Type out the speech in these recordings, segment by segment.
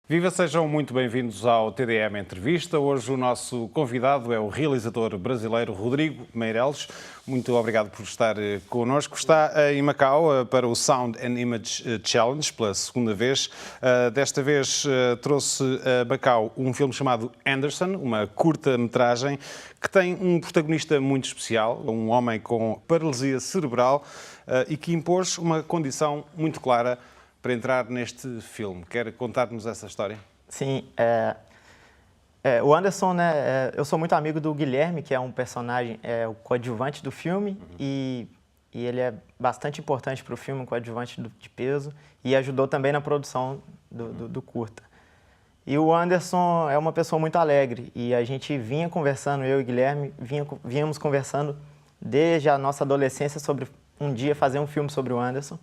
Viva, sejam muito bem-vindos ao TDM Entrevista. Hoje o nosso convidado é o realizador brasileiro Rodrigo Meireles. Muito obrigado por estar connosco. Está em Macau para o Sound and Image Challenge pela segunda vez. Desta vez trouxe a Macau um filme chamado Anderson, uma curta-metragem que tem um protagonista muito especial, um homem com paralisia cerebral e que impôs uma condição muito clara para entrar neste filme. Quer contar-nos essa história? Sim, o Anderson, né, eu sou muito amigo do Guilherme, que é um personagem, o coadjuvante do filme, e ele é bastante importante para o filme, um coadjuvante de peso, e ajudou também na produção do curta. E o Anderson é uma pessoa muito alegre, e a gente vinha conversando, eu e o Guilherme, vínhamos conversando desde a nossa adolescência sobre um dia fazer um filme sobre o Anderson.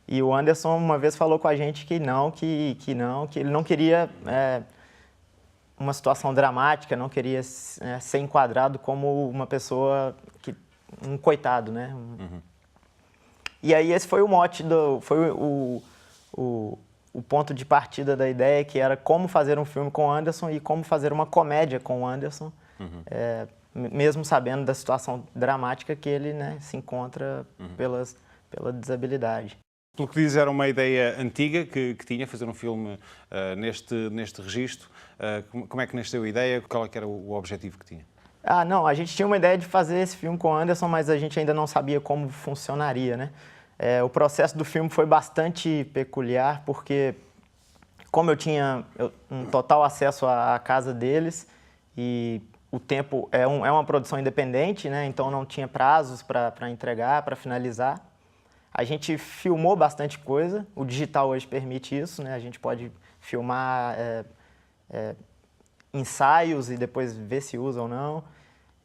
E o Anderson uma vez falou com a gente que ele não queria uma situação dramática, não queria ser enquadrado como uma pessoa, um coitado, né? E aí esse foi o mote, foi o ponto de partida da ideia, que era como fazer um filme com o Anderson e como fazer uma comédia com o Anderson, mesmo sabendo da situação dramática que ele, né, se encontra pela desabilidade. Pelo que diz, era uma ideia antiga que tinha, fazer um filme neste registro. Como é que nasceu a ideia? Qual é que era o objetivo que tinha? Não, a gente tinha uma ideia de fazer esse filme com o Anderson, mas a gente ainda não sabia como funcionaria, né? O processo do filme foi bastante peculiar, porque como eu tinha um total acesso à casa deles e o tempo é uma produção independente, né? Então não tinha prazos para entregar, para finalizar. A gente filmou bastante coisa, o digital hoje permite isso, né? A gente pode filmar ensaios e depois ver se usa ou não.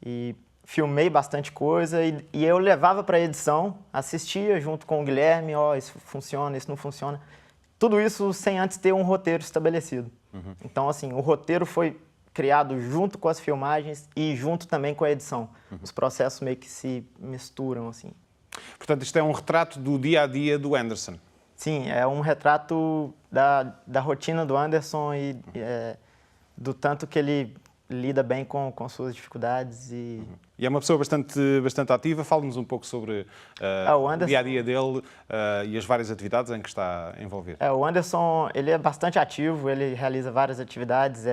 E filmei bastante coisa e eu levava para a edição, assistia junto com o Guilherme, isso funciona, isso não funciona. Tudo isso sem antes ter um roteiro estabelecido. Então, assim, o roteiro foi criado junto com as filmagens e junto também com a edição. Os processos meio que se misturam, assim. Portanto, isto é um retrato do dia-a-dia do Anderson. Sim, é um retrato da rotina do Anderson e do tanto que ele lida bem com suas dificuldades. E é uma pessoa bastante ativa. Fala-nos um pouco sobre o dia-a-dia dele e as várias atividades em que está envolvido. O Anderson, ele é bastante ativo, ele realiza várias atividades.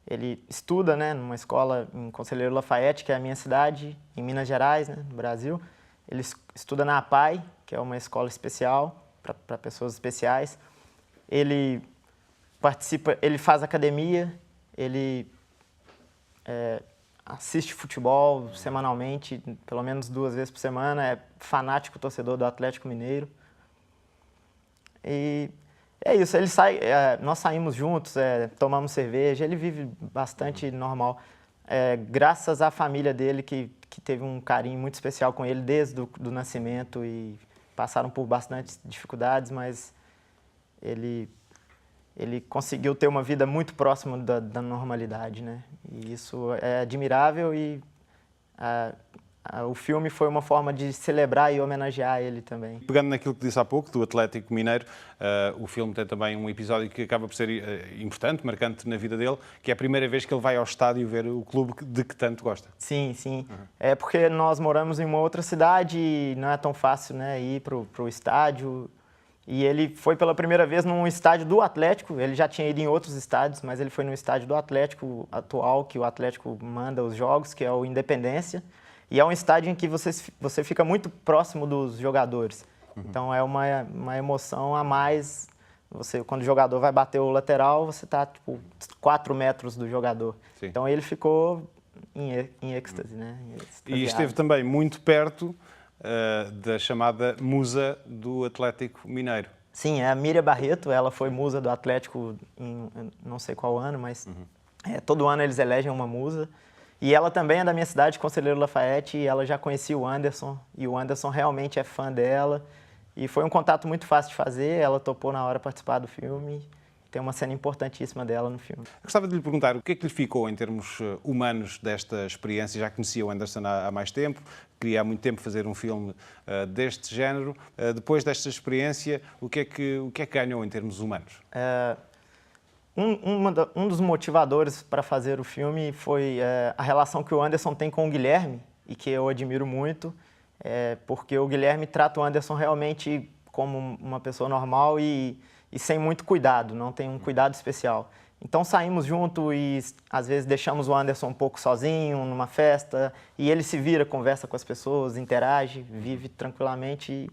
Ele estuda, né, numa escola em Conselheiro Lafayette, que é a minha cidade, em Minas Gerais, né, no Brasil. Ele estuda na APAE, que é uma escola especial para pessoas especiais. Ele participa, ele faz academia, ele assiste futebol semanalmente, pelo menos 2 vezes por semana, é fanático torcedor do Atlético Mineiro. E é isso, ele sai, nós saímos juntos, tomamos cerveja, ele vive bastante normal. Graças à família dele, que teve um carinho muito especial com ele desde do nascimento e passaram por bastantes dificuldades, mas ele conseguiu ter uma vida muito próxima da normalidade, né? E isso é admirável e o filme foi uma forma de celebrar e homenagear ele também. Pegando naquilo que disse há pouco, do Atlético Mineiro, o filme tem também um episódio que acaba por ser importante, marcante na vida dele, que é a primeira vez que ele vai ao estádio ver o clube de que tanto gosta. Sim, sim. É porque nós moramos em uma outra cidade e não é tão fácil, né, ir para o estádio. E ele foi pela primeira vez num estádio do Atlético, ele já tinha ido em outros estádios, mas ele foi no estádio do Atlético atual, que o Atlético manda os jogos, que é o Independência. E é um estádio em que você fica muito próximo dos jogadores. Então é uma emoção a mais. Quando o jogador vai bater o lateral, você está tipo 4 metros do jogador. Sim. Então ele ficou em êxtase, né? E esteve também muito perto da chamada musa do Atlético Mineiro. Sim, é a Miriam Barreto, ela foi musa do Atlético em não sei qual ano, mas todo ano eles elegem uma musa. E ela também é da minha cidade, Conselheiro Lafayette, e ela já conhecia o Anderson, e o Anderson realmente é fã dela. E foi um contato muito fácil de fazer, ela topou na hora participar do filme. Tem uma cena importantíssima dela no filme. Eu gostava de lhe perguntar o que é que lhe ficou em termos humanos desta experiência, já conhecia o Anderson há mais tempo, queria há muito tempo fazer um filme deste género. Depois desta experiência, o que é que ganhou em termos humanos? Um dos motivadores para fazer o filme foi a relação que o Anderson tem com o Guilherme, e que eu admiro muito, porque o Guilherme trata o Anderson realmente como uma pessoa normal e sem muito cuidado, não tem um cuidado especial. Então saímos junto e às vezes deixamos o Anderson um pouco sozinho numa festa, e ele se vira, conversa com as pessoas, interage, vive tranquilamente.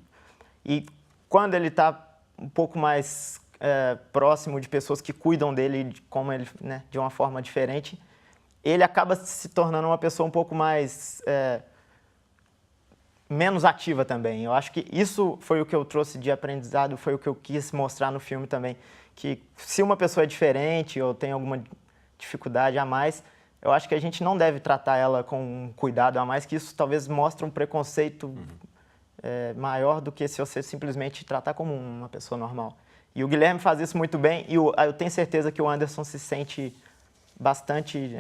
E quando ele está um pouco mais próximo de pessoas que cuidam dele como ele, né, de uma forma diferente, ele acaba se tornando uma pessoa um pouco mais menos ativa também. Eu acho que isso foi o que eu trouxe de aprendizado, foi o que eu quis mostrar no filme também, que se uma pessoa é diferente ou tem alguma dificuldade a mais, eu acho que a gente não deve tratar ela com um cuidado a mais, que isso talvez mostre um preconceito maior do que se você simplesmente tratar como uma pessoa normal. E o Guilherme faz isso muito bem, e eu tenho certeza que o Anderson se sente bastante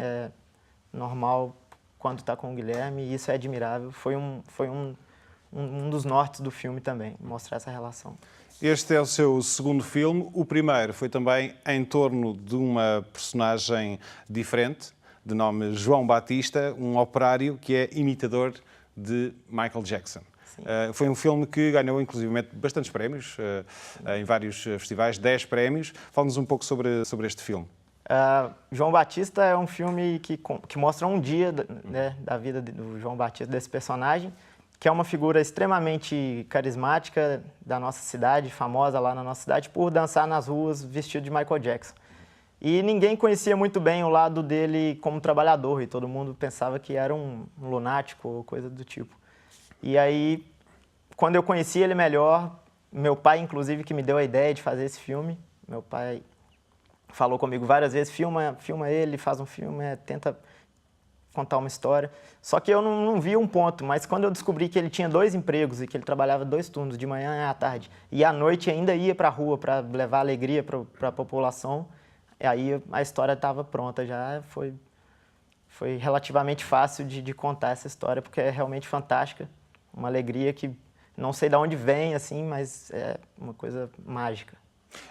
normal quando está com o Guilherme, e isso é admirável. Foi um dos nortes do filme também, mostrar essa relação. Este é o seu segundo filme. O primeiro foi também em torno de uma personagem diferente, de nome João Batista, um operário que é imitador de Michael Jackson. Foi um filme que ganhou, inclusive, bastantes prémios, em vários festivais, 10 prémios. Fala-nos um pouco sobre este filme. João Batista é um filme que mostra um dia, né, da vida do João Batista, desse personagem, que é uma figura extremamente carismática da nossa cidade, famosa lá na nossa cidade, por dançar nas ruas vestido de Michael Jackson. E ninguém conhecia muito bem o lado dele como trabalhador, e todo mundo pensava que era um lunático ou coisa do tipo. E aí, quando eu conheci ele melhor, meu pai, inclusive, que me deu a ideia de fazer esse filme, meu pai falou comigo várias vezes, filma ele, faz um filme, tenta contar uma história. Só que eu não vi um ponto, mas quando eu descobri que ele tinha 2 empregos e que ele trabalhava 2 turnos, de manhã e à tarde, e à noite ainda ia para a rua para levar alegria para a população, aí a história estava pronta já, foi relativamente fácil de contar essa história, porque é realmente fantástica, uma alegria que não sei de onde vem, assim, mas é uma coisa mágica.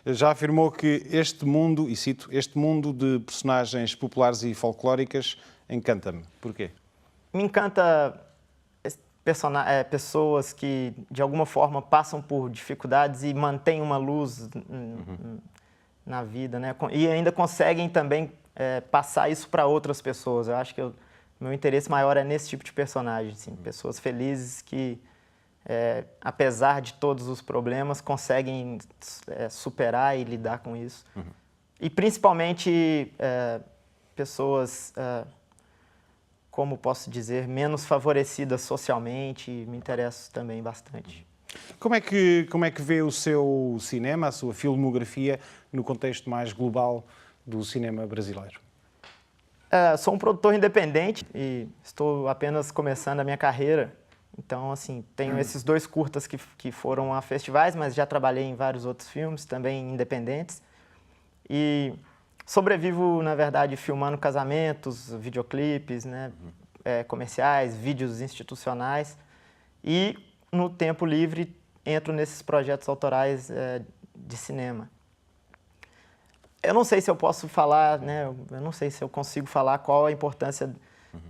Já afirmou que este mundo, e cito, este mundo de personagens populares e folclóricas encanta-me. Porquê? Me encanta pessoas que, de alguma forma, passam por dificuldades e mantêm uma luz na vida, né? E ainda conseguem também passar isso para outras pessoas. Eu acho que meu interesse maior é nesse tipo de personagem, assim, pessoas felizes que, apesar de todos os problemas, conseguem superar e lidar com isso. E, principalmente, pessoas, como posso dizer, menos favorecidas socialmente, me interesso também bastante. Como é que vê o seu cinema, a sua filmografia, no contexto mais global do cinema brasileiro? Sou um produtor independente e estou apenas começando a minha carreira. Então, assim, tenho esses 2 curtas que foram a festivais, mas já trabalhei em vários outros filmes, também independentes. E sobrevivo, na verdade, filmando casamentos, videoclipes, né, comerciais, vídeos institucionais. E, no tempo livre, entro nesses projetos autorais de cinema. Eu não sei se eu posso falar, né, eu não sei se eu consigo falar qual a importância,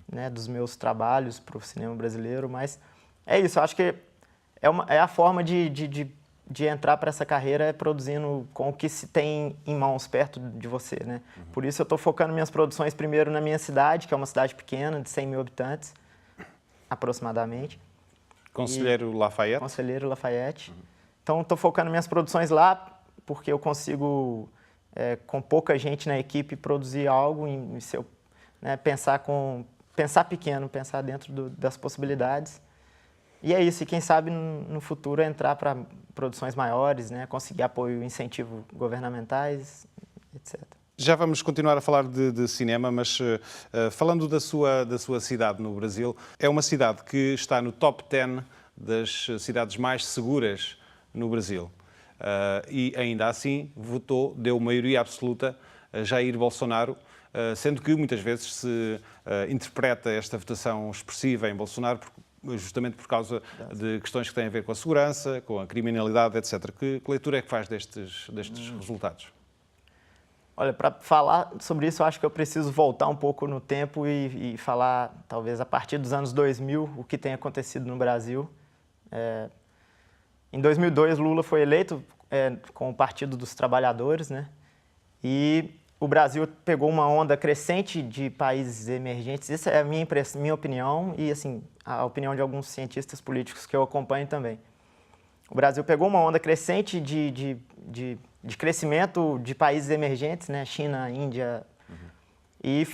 né, dos meus trabalhos para o cinema brasileiro, mas é isso, eu acho que é a forma de entrar para essa carreira produzindo com o que se tem em mãos perto de você, né? Por isso eu estou focando minhas produções primeiro na minha cidade, que é uma cidade pequena, de 100 mil habitantes, aproximadamente. Conselheiro Lafayette? Conselheiro Lafayette. Então, estou focando minhas produções lá, porque eu consigo, com pouca gente na equipe, produzir algo, né, pensar pequeno, pensar dentro das possibilidades. E é isso, e quem sabe no futuro entrar para produções maiores, né, conseguir apoio e incentivo governamentais, etc. Já vamos continuar a falar de cinema, mas falando da sua cidade no Brasil, é uma cidade que está no top 10 das cidades mais seguras no Brasil. E ainda assim deu maioria absoluta a Jair Bolsonaro, sendo que muitas vezes se interpreta esta votação expressiva em Bolsonaro justamente por causa de questões que têm a ver com a segurança, com a criminalidade, etc. Que leitura é que faz destes resultados? Olha, para falar sobre isso, eu acho que eu preciso voltar um pouco no tempo e falar, talvez, a partir dos anos 2000, o que tem acontecido no Brasil. Em 2002, Lula foi eleito com o Partido dos Trabalhadores, né? E o Brasil pegou uma onda crescente de países emergentes. Essa é a minha opinião e, assim, a opinião de alguns cientistas políticos que eu acompanho também. O Brasil pegou uma onda crescente de crescimento de países emergentes, né? China, Índia. E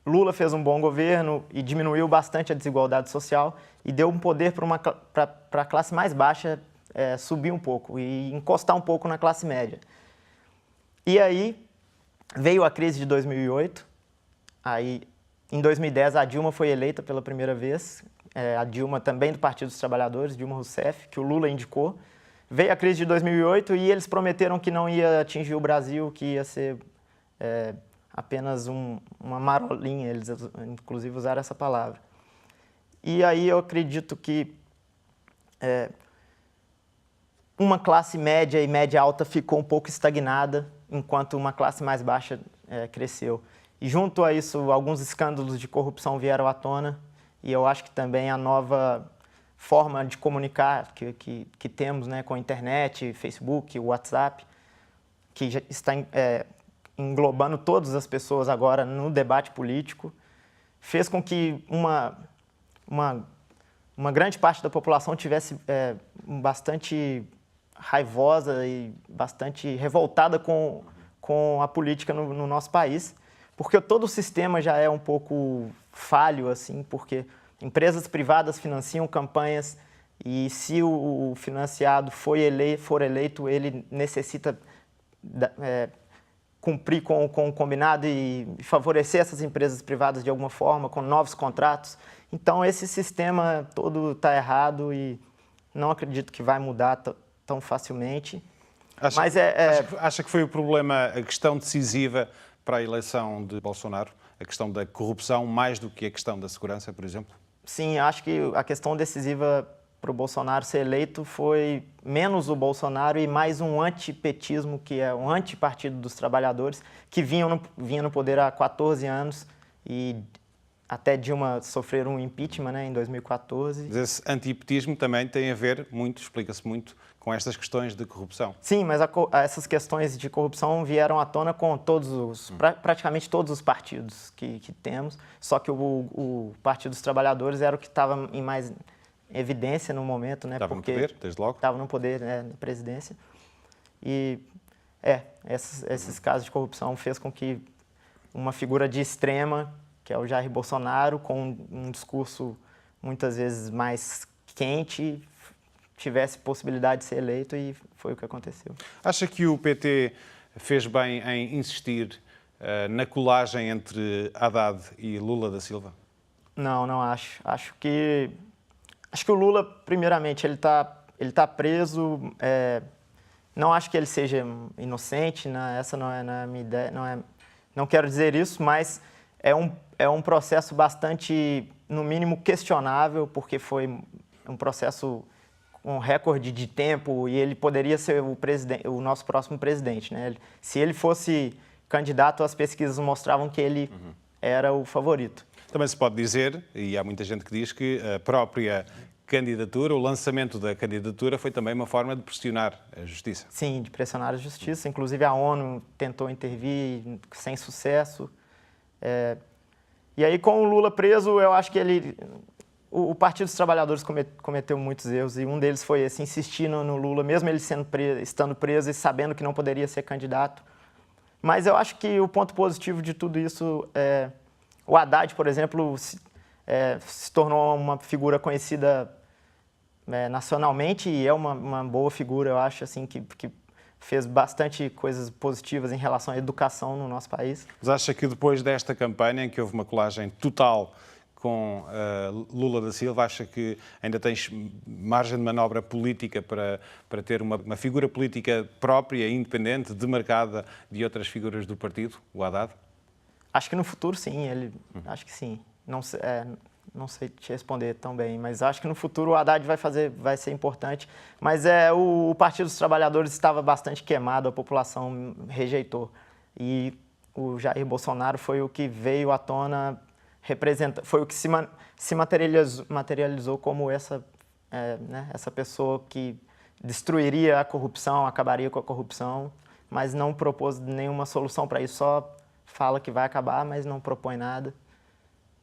Lula fez um bom governo e diminuiu bastante a desigualdade social e deu um poder para a classe mais baixa subir um pouco e encostar um pouco na classe média. E aí veio a crise de 2008. Aí, em 2010, a Dilma foi eleita pela primeira vez. A Dilma também do Partido dos Trabalhadores, Dilma Rousseff, que o Lula indicou. Veio a crise de 2008 e eles prometeram que não ia atingir o Brasil, que ia ser apenas uma marolinha, eles inclusive usaram essa palavra. E aí eu acredito que uma classe média e média alta ficou um pouco estagnada, enquanto uma classe mais baixa cresceu. E junto a isso, alguns escândalos de corrupção vieram à tona, e eu acho que também a nova forma de comunicar que temos, né, com a internet, Facebook, WhatsApp, que já está englobando todas as pessoas agora no debate político, fez com que uma grande parte da população tivesse bastante raivosa e bastante revoltada com a política no nosso país, porque todo o sistema já é um pouco falho, assim, porque empresas privadas financiam campanhas e se o financiado for eleito, ele necessita cumprir com o combinado e favorecer essas empresas privadas de alguma forma, com novos contratos. Então, esse sistema todo está errado e não acredito que vai mudar tão facilmente. Acha que foi o problema, a questão decisiva para a eleição de Bolsonaro? A questão da corrupção, mais do que a questão da segurança, por exemplo? Sim, acho que a questão decisiva para o Bolsonaro ser eleito foi menos o Bolsonaro e mais um antipetismo, que é um antipartido dos trabalhadores, que vinha no poder há 14 anos e até Dilma sofrer um impeachment, né, em 2014. Mas esse antipetismo também tem a ver muito, explica-se muito, com estas questões de corrupção. Sim, mas essas questões de corrupção vieram à tona com praticamente todos os partidos que temos, só que o Partido dos Trabalhadores era o que estava em mais evidência no momento, né? Estava no poder, desde logo. Estava no poder, né, na presidência. E esses casos de corrupção fez com que uma figura de extrema, que é o Jair Bolsonaro, com um discurso muitas vezes mais quente, tivesse possibilidade de ser eleito e foi o que aconteceu. Acha que o PT fez bem em insistir na colagem entre Haddad e Lula da Silva? Não acho. Acho que o Lula, primeiramente, ele tá preso. Não acho que ele seja inocente, né? Essa não é a minha ideia. Não quero dizer isso, mas é um processo bastante, no mínimo, questionável, porque foi um processo com recorde de tempo e ele poderia ser o nosso próximo presidente, né? Se ele fosse candidato, as pesquisas mostravam que ele era o favorito. Também se pode dizer, e há muita gente que diz, que a própria candidatura, o lançamento da candidatura foi também uma forma de pressionar a Justiça. Sim, de pressionar a Justiça. Inclusive a ONU tentou intervir sem sucesso. E aí, com o Lula preso, eu acho que o Partido dos Trabalhadores cometeu muitos erros e um deles foi esse, insistir no Lula, mesmo ele estando preso e sabendo que não poderia ser candidato. Mas eu acho que o ponto positivo de tudo isso é o Haddad, por exemplo, se tornou uma figura conhecida nacionalmente e é uma boa figura, eu acho, assim, que fez bastante coisas positivas em relação à educação no nosso país. Mas acha que depois desta campanha, em que houve uma colagem total com Lula da Silva, acha que ainda tens margem de manobra política para ter uma figura política própria, independente, demarcada de outras figuras do partido, o Haddad? Acho que no futuro, sim. Acho que sim. Não sei te responder tão bem, mas acho que no futuro o Haddad vai ser importante. Mas o Partido dos Trabalhadores estava bastante queimado, a população rejeitou. E o Jair Bolsonaro foi o que veio à tona, foi o que se materializou como essa pessoa que destruiria a corrupção, acabaria com a corrupção, mas não propôs nenhuma solução para isso, só fala que vai acabar, mas não propõe nada.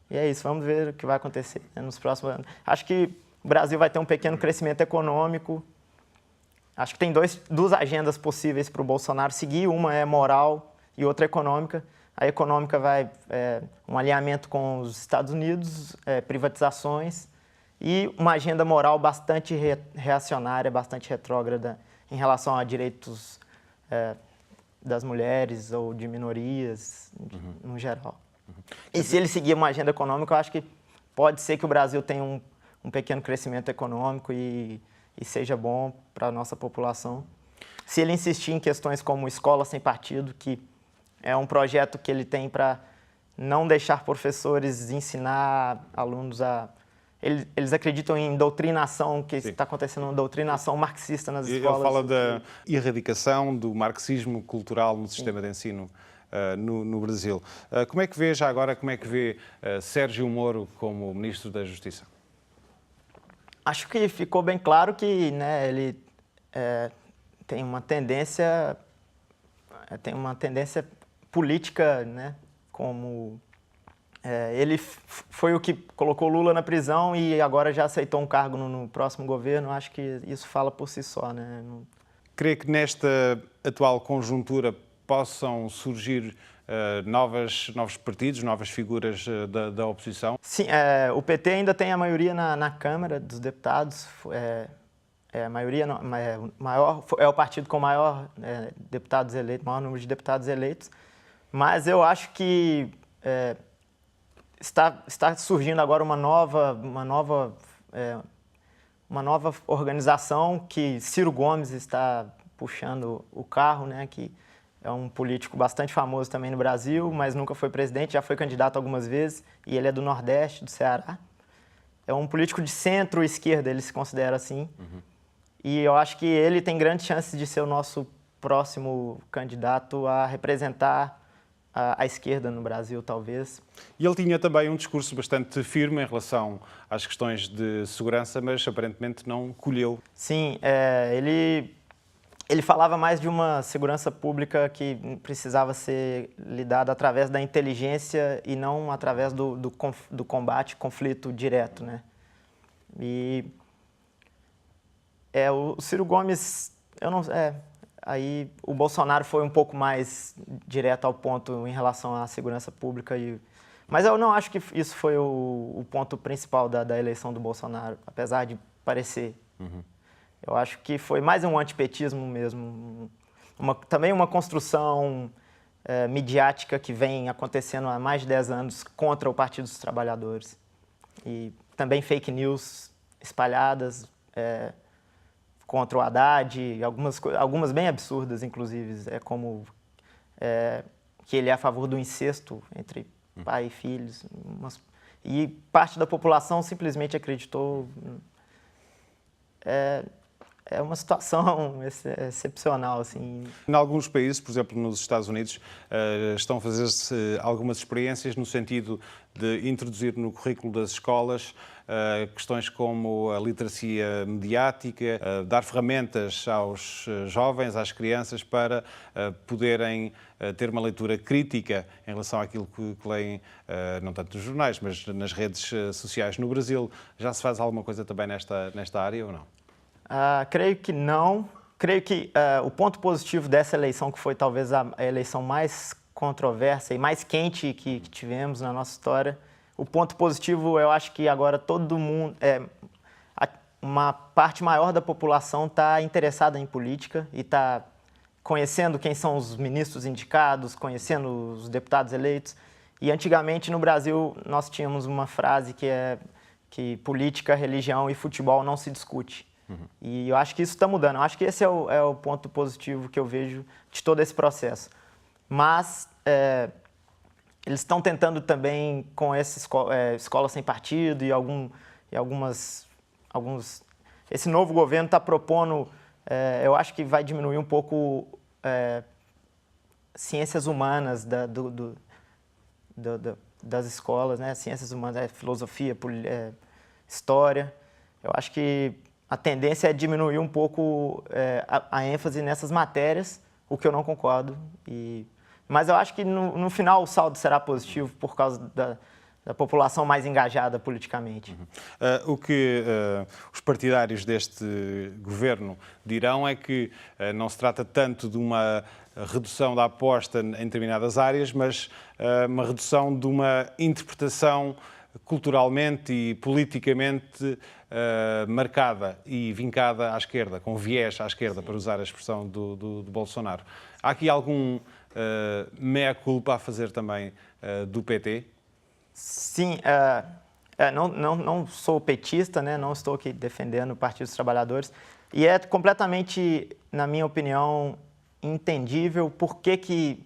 E é isso, vamos ver o que vai acontecer, né, nos próximos anos. Acho que o Brasil vai ter um pequeno crescimento econômico. Acho que tem duas agendas possíveis para o Bolsonaro seguir, uma é moral e outra econômica. A econômica vai um alinhamento com os Estados Unidos, privatizações, e uma agenda moral bastante reacionária, bastante retrógrada em relação a direitos das mulheres ou de minorias, no geral. E se ele seguir uma agenda econômica, eu acho que pode ser que o Brasil tenha um pequeno crescimento econômico e seja bom para a nossa população. Se ele insistir em questões como escola sem partido, que é um projeto que ele tem para não deixar professores ensinar alunos a... Eles acreditam em doutrinação, que está acontecendo uma doutrinação marxista nas escolas. Ele fala da erradicação do marxismo cultural no sistema de ensino no Brasil. Como é que vê, já agora, como é que vê Sérgio Moro como Ministro da Justiça? Acho que ficou bem claro que, né, ele tem uma tendência política, né, como ele foi o que colocou Lula na prisão e agora já aceitou um cargo no próximo governo. Acho que isso fala por si só, né? Crê que nesta atual conjuntura possam surgir novos partidos, novas figuras da oposição? Sim, o PT ainda tem a maioria na Câmara dos Deputados. A maioria é o partido com maior deputados eleitos, maior número de deputados eleitos. Mas eu acho que está surgindo agora uma nova organização que Ciro Gomes está puxando o carro, né? Que é um político bastante famoso também no Brasil, mas nunca foi presidente, já foi candidato algumas vezes, e ele é do Nordeste, do Ceará. É um político de centro-esquerda, ele se considera assim. E eu acho que ele tem grandes chances de ser o nosso próximo candidato a representar a esquerda no Brasil, talvez. E ele tinha também um discurso bastante firme em relação às questões de segurança, mas aparentemente não colheu. Sim, ele falava mais de uma segurança pública que precisava ser lidada através da inteligência e não através do combate, conflito direto, né? E o Ciro Gomes, aí o Bolsonaro foi um pouco mais direto ao ponto em relação à segurança pública. Mas eu não acho que isso foi o ponto principal da eleição do Bolsonaro, apesar de parecer. Eu acho que foi mais um antipetismo mesmo. Também uma construção midiática que vem acontecendo há mais de 10 anos contra o Partido dos Trabalhadores. E também fake news espalhadas contra o Haddad, algumas bem absurdas, inclusive, como que ele é a favor do incesto entre pai e filhos. E parte da população simplesmente acreditou. É uma situação excepcional, assim. Em alguns países, por exemplo, nos Estados Unidos, estão a fazer-se algumas experiências no sentido de introduzir no currículo das escolas questões como a literacia mediática, dar ferramentas aos jovens, às crianças, para poderem ter uma leitura crítica em relação àquilo que leem, não tanto nos jornais, mas nas redes sociais. No Brasil, já se faz alguma coisa também nesta área ou não? Creio que não. Creio que o ponto positivo dessa eleição, que foi talvez a eleição mais controversa e mais quente que tivemos na nossa história, o ponto positivo, eu acho que agora todo mundo, uma parte maior da população está interessada em política e está conhecendo quem são os ministros indicados, conhecendo os deputados eleitos. E antigamente no Brasil nós tínhamos uma frase que política, religião e futebol não se discute. E eu acho que isso está mudando. Eu acho que esse é o ponto positivo que eu vejo de todo esse processo. Mas eles estão tentando também, com essa escola sem partido esse novo governo está propondo, eu acho que vai diminuir um pouco ciências humanas das escolas, né? Ciências humanas, filosofia, história. Eu acho que a tendência é diminuir um pouco a ênfase nessas matérias, o que eu não concordo. Mas eu acho que no final o saldo será positivo por causa da população mais engajada politicamente. O que os partidários deste governo dirão é que não se trata tanto de uma redução da aposta em determinadas áreas, mas uma redução de uma interpretação culturalmente e politicamente marcada e vincada à esquerda, com viés à esquerda, para usar a expressão do Bolsonaro. Há aqui algum mea-culpa a fazer também do PT? Sim, não sou petista, né? Não estou aqui defendendo o Partido dos Trabalhadores. E é completamente, na minha opinião, entendível por que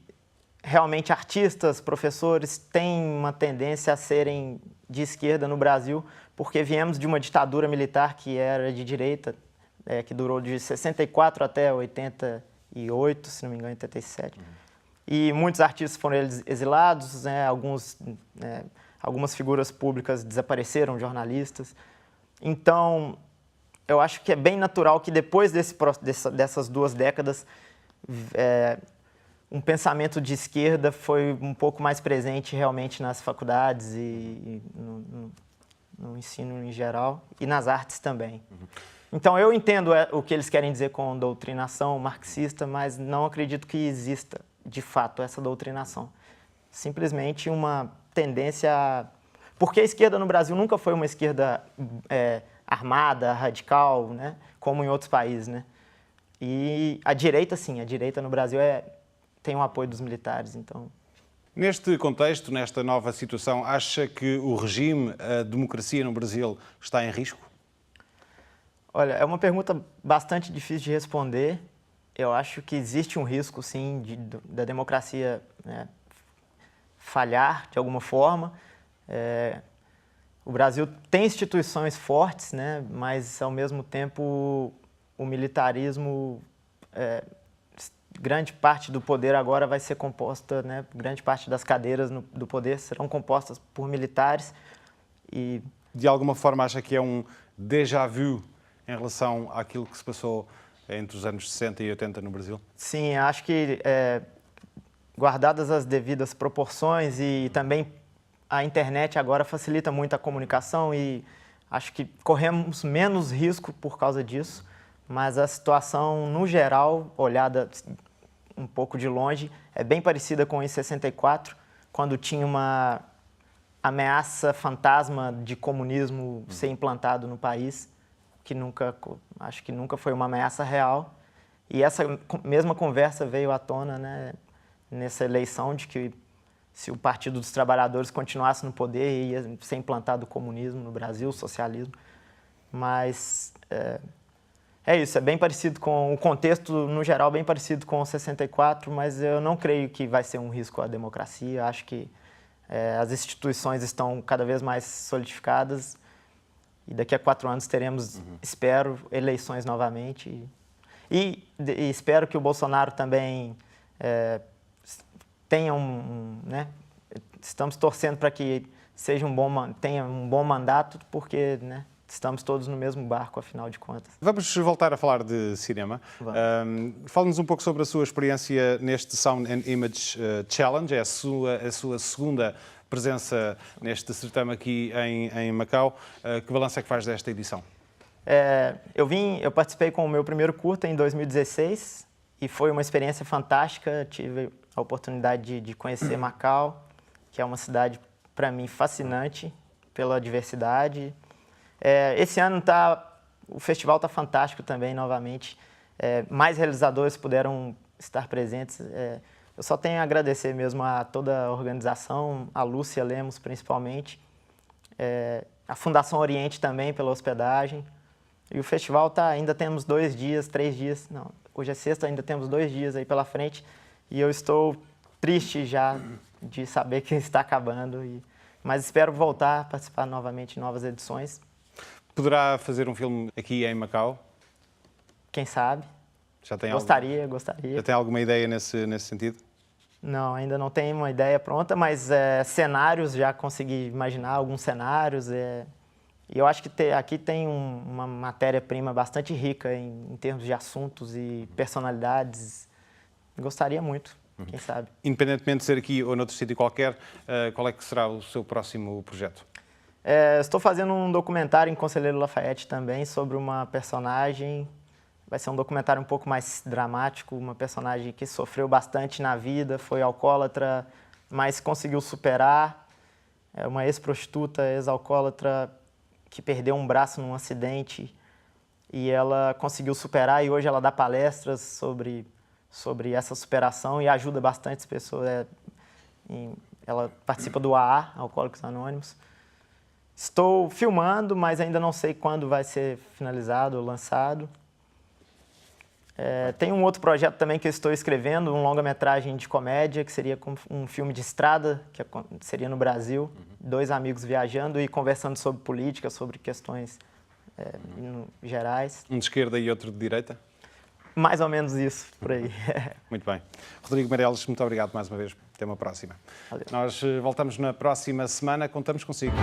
realmente artistas, professores têm uma tendência a serem de esquerda no Brasil, porque viemos de uma ditadura militar que era de direita, que durou de 64 até 88, se não me engano, 87. E muitos artistas foram exilados, né? Algumas figuras públicas desapareceram, jornalistas. Então, eu acho que é bem natural que depois dessas 2 décadas, um pensamento de esquerda foi um pouco mais presente realmente nas faculdades e no ensino em geral, e nas artes também. Então, eu entendo o que eles querem dizer com doutrinação marxista, mas não acredito que exista, de fato, essa doutrinação. Simplesmente uma tendência... Porque a esquerda no Brasil nunca foi uma esquerda armada, radical, né? Como em outros países, né? E a direita, sim, a direita no Brasil tem o apoio dos militares, então... Neste contexto, nesta nova situação, acha que o regime, a democracia no Brasil está em risco? Olha, é uma pergunta bastante difícil de responder. Eu acho que existe um risco, sim, da democracia, né, falhar de alguma forma. O Brasil tem instituições fortes, né, mas, ao mesmo tempo, o militarismo, grande parte do poder agora vai ser composta, né, grande parte das cadeiras do poder serão compostas por militares. E, de alguma forma, acha que é um déjà vu em relação àquilo que se passou entre os anos 60 e 80 no Brasil? Sim, acho que, guardadas as devidas proporções, e também a internet agora facilita muito a comunicação, e acho que corremos menos risco por causa disso, mas a situação, no geral, olhada um pouco de longe, é bem parecida com em 64, quando tinha uma ameaça fantasma de comunismo ser implantado no país, que acho que nunca foi uma ameaça real. E essa mesma conversa veio à tona, né, nessa eleição, de que se o Partido dos Trabalhadores continuasse no poder, ia ser implantado o comunismo no Brasil, o socialismo. Mas isso, é bem parecido com o contexto, no geral, bem parecido com o 64, mas eu não creio que vai ser um risco à democracia. Acho que as instituições estão cada vez mais solidificadas, e daqui a 4 anos teremos, espero, eleições novamente. E espero que o Bolsonaro também tenha né, estamos torcendo para que tenha um bom mandato, porque, né, estamos todos no mesmo barco, afinal de contas. Vamos voltar a falar de cinema. Fale-nos um pouco sobre a sua experiência neste Sound and Image Challenge. É a sua segunda presença neste certame aqui em Macau. Que balanço é que faz desta edição? Eu participei com o meu primeiro curta em 2016 e foi uma experiência fantástica. Tive a oportunidade de conhecer Macau, que é uma cidade, para mim, fascinante pela diversidade. Esse ano o festival está fantástico também, novamente. Mais realizadores puderam estar presentes. Eu só tenho a agradecer mesmo a toda a organização, a Lúcia Lemos, principalmente, a Fundação Oriente também pela hospedagem. E o festival ainda temos 2 dias, 3 dias, não, hoje é sexta, ainda temos 2 dias aí pela frente, e eu estou triste já de saber que está acabando, mas espero voltar a participar novamente em novas edições. Poderá fazer um filme aqui em Macau? Quem sabe? Já tem Gostaria. Já tem alguma ideia nesse sentido? Não, ainda não tenho uma ideia pronta, mas cenários, já consegui imaginar alguns cenários. E eu acho que aqui tem uma matéria-prima bastante rica em termos de assuntos e personalidades. Gostaria muito, quem sabe. Independentemente de ser aqui ou noutro sítio qualquer, qual é que será o seu próximo projeto? Estou fazendo um documentário em Conselheiro Lafayette também sobre uma personagem. Vai ser um documentário um pouco mais dramático, uma personagem que sofreu bastante na vida, foi alcoólatra, mas conseguiu superar. É uma ex-prostituta, ex-alcoólatra, que perdeu um braço num acidente e ela conseguiu superar e hoje ela dá palestras sobre essa superação e ajuda bastante as pessoas. Ela participa do AA, Alcoólicos Anônimos. Estou filmando, mas ainda não sei quando vai ser finalizado ou lançado. Tem um outro projeto também que eu estou escrevendo, um longa-metragem de comédia, que seria um filme de estrada, que seria no Brasil. Dois amigos viajando e conversando sobre política, sobre questões gerais. Um de esquerda e outro de direita? Mais ou menos isso, por aí. Muito bem. Rodrigo Meireles, muito obrigado mais uma vez. Até uma próxima. Valeu. Nós voltamos na próxima semana. Contamos consigo.